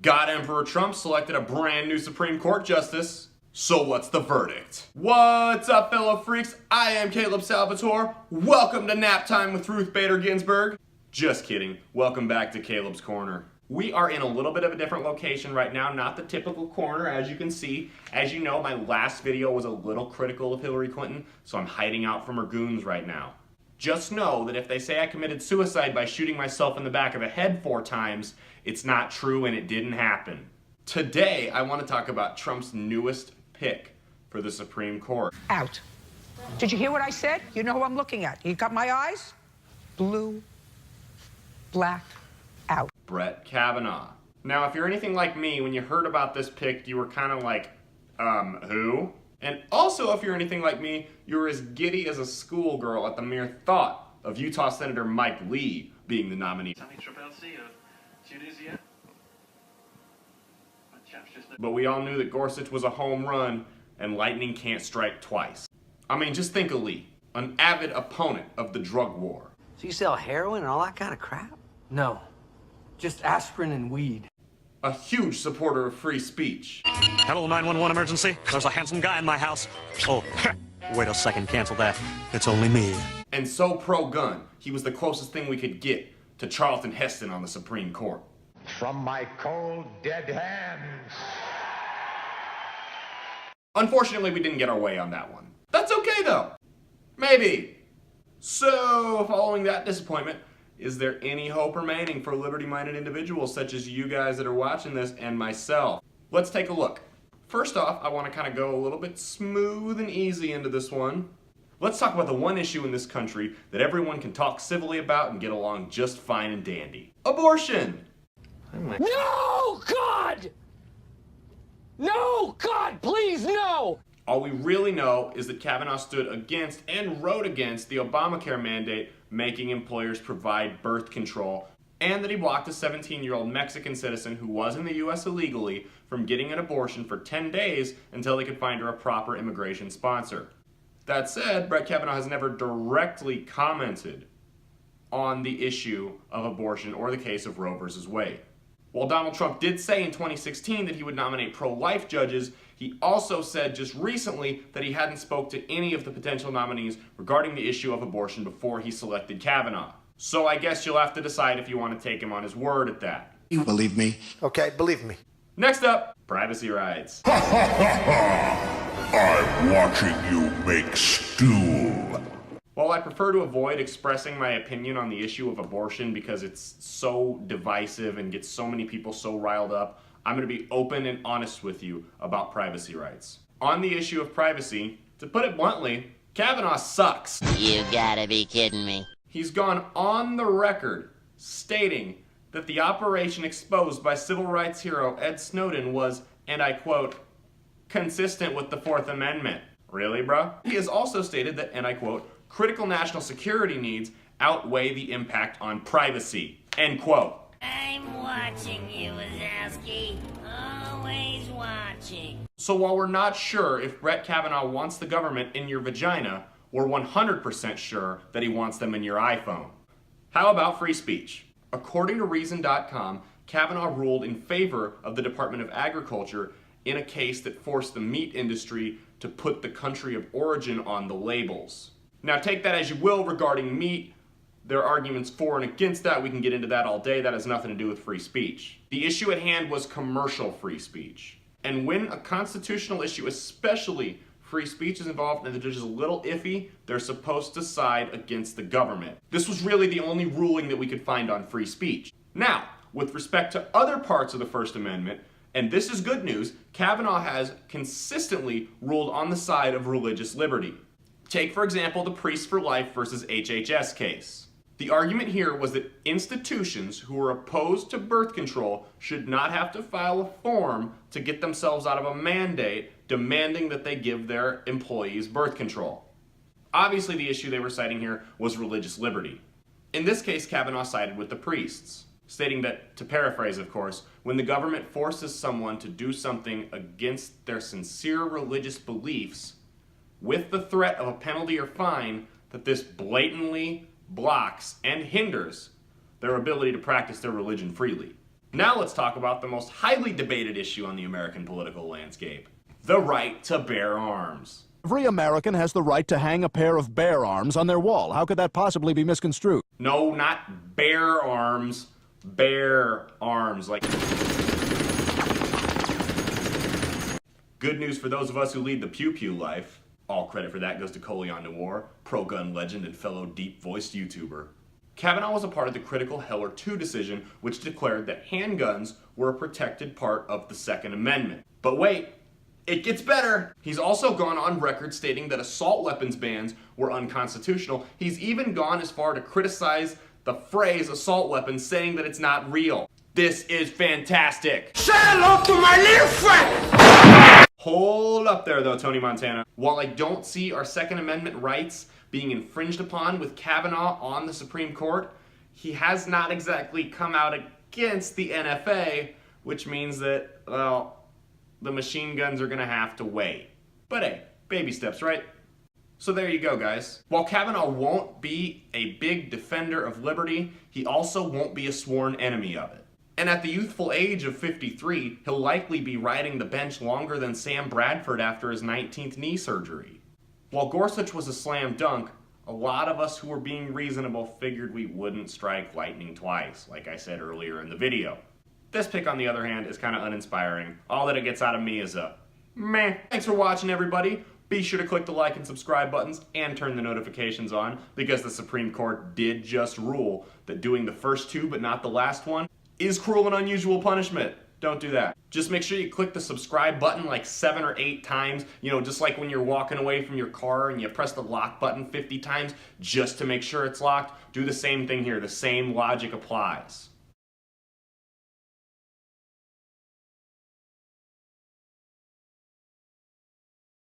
God Emperor Trump selected a brand new Supreme Court justice. So what's the verdict? What's up, fellow freaks? I am Caleb Salvatore. Welcome to Nap Time with Ruth Bader Ginsburg. Just kidding. Welcome back to Caleb's Corner. We are in a little bit of a different location right now, not the typical corner, as you can see. As you know, my last video was a little critical of Hillary Clinton, so I'm hiding out from her goons right now. Just know that if they say I committed suicide by shooting myself in the back of the head 4 times, it's not true and it didn't happen. Today, I want to talk about Trump's newest pick for the Supreme Court. Out. Did you hear what I said? You know who I'm looking at. You got my eyes? Blue, black, out. Brett Kavanaugh. Now, if you're anything like me, when you heard about this pick, you were kind of like, who? And also, if you're anything like me, you were as giddy as a schoolgirl at the mere thought of Utah Senator Mike Lee being the nominee. But we all knew that Gorsuch was a home run and lightning can't strike twice. I mean, just think of Lee, an avid opponent of the drug war. So you sell heroin and all that kind of crap? No, just aspirin and weed. A huge supporter of free speech. Hello, 911 emergency. There's a handsome guy in my house. Oh, wait a second, cancel that. It's only me. And so pro-gun, he was the closest thing we could get to Charlton Heston on the Supreme Court. From my cold, dead hands. Unfortunately, we didn't get our way on that one. That's okay, though. Maybe. So, following that disappointment, is there any hope remaining for liberty-minded individuals such as you guys that are watching this and myself? Let's take a look. First off, I want to kind of go a little bit smooth and easy into this one. Let's talk about the one issue in this country that everyone can talk civilly about and get along just fine and dandy. Abortion! No, God! No, God, please, no! All we really know is that Kavanaugh stood against and wrote against the Obamacare mandate making employers provide birth control, and that he blocked a 17-year-old Mexican citizen who was in the U.S. illegally from getting an abortion for 10 days until they could find her a proper immigration sponsor. That said, Brett Kavanaugh has never directly commented on the issue of abortion or the case of Roe v. Wade. While Donald Trump did say in 2016 that he would nominate pro-life judges, he also said just recently that he hadn't spoke to any of the potential nominees regarding the issue of abortion before he selected Kavanaugh. So I guess you'll have to decide if you want to take him on his word at that. You believe me? Okay, believe me. Next up, privacy rights. I'm watching you make stew. While I prefer to avoid expressing my opinion on the issue of abortion because it's so divisive and gets so many people so riled up, I'm going to be open and honest with you about privacy rights. On the issue of privacy, to put it bluntly, Kavanaugh sucks. You gotta be kidding me. He's gone on the record stating that the operation exposed by civil rights hero Ed Snowden was, and I quote, consistent with the 4th Amendment. Really, bruh? He has also stated that, and I quote, critical national security needs outweigh the impact on privacy, end quote. I'm watching you, Wazowski. Always watching. So while we're not sure if Brett Kavanaugh wants the government in your vagina, we're 100% sure that he wants them in your iPhone. How about free speech? According to Reason.com, Kavanaugh ruled in favor of the Department of Agriculture in a case that forced the meat industry to put the country of origin on the labels. Now take that as you will regarding meat. There are arguments for and against that. We can get into that all day. That has nothing to do with free speech. The issue at hand was commercial free speech. And when a constitutional issue, especially free speech, is involved and the judge is a little iffy, they're supposed to side against the government. This was really the only ruling that we could find on free speech. Now, with respect to other parts of the First Amendment, and this is good news, Kavanaugh has consistently ruled on the side of religious liberty. Take, for example, the Priests for Life versus HHS case. The argument here was that institutions who are opposed to birth control should not have to file a form to get themselves out of a mandate demanding that they give their employees birth control. Obviously, the issue they were citing here was religious liberty. In this case, Kavanaugh sided with the priests, stating that, to paraphrase of course, when the government forces someone to do something against their sincere religious beliefs, with the threat of a penalty or fine, that this blatantly blocks and hinders their ability to practice their religion freely. Now let's talk about the most highly debated issue on the American political landscape: the right to bear arms. Every American has the right to hang a pair of bear arms on their wall. How could that possibly be misconstrued? No, not bear arms. Bear arms. Like. Good news for those of us who lead the pew-pew life. All credit for that goes to Colion Noir, pro-gun legend and fellow deep-voiced YouTuber. Kavanaugh was a part of the critical Heller 2 decision, which declared that handguns were a protected part of the Second Amendment. But wait, it gets better! He's also gone on record stating that assault weapons bans were unconstitutional. He's even gone as far to criticize the phrase assault weapons, saying that it's not real. This is fantastic! Say hello to my little friend! Hold up there though, Tony Montana. While I don't see our Second Amendment rights being infringed upon with Kavanaugh on the Supreme Court, he has not exactly come out against the NFA, which means that, well, the machine guns are gonna have to wait. But hey, baby steps, right? So there you go, guys. While Kavanaugh won't be a big defender of liberty, he also won't be a sworn enemy of it. And at the youthful age of 53, he'll likely be riding the bench longer than Sam Bradford after his 19th knee surgery. While Gorsuch was a slam dunk, a lot of us who were being reasonable figured we wouldn't strike lightning twice, like I said earlier in the video. This pick, on the other hand, is kind of uninspiring. All that it gets out of me is a meh. Thanks for watching, everybody. Be sure to click the like and subscribe buttons and turn the notifications on, because the Supreme Court did just rule that doing the first two but not the last one is cruel and unusual punishment. Don't do that. Just make sure you click the subscribe button like 7 or 8 times, you know, just like when you're walking away from your car and you press the lock button 50 times just to make sure it's locked. Do the same thing here. The same logic applies.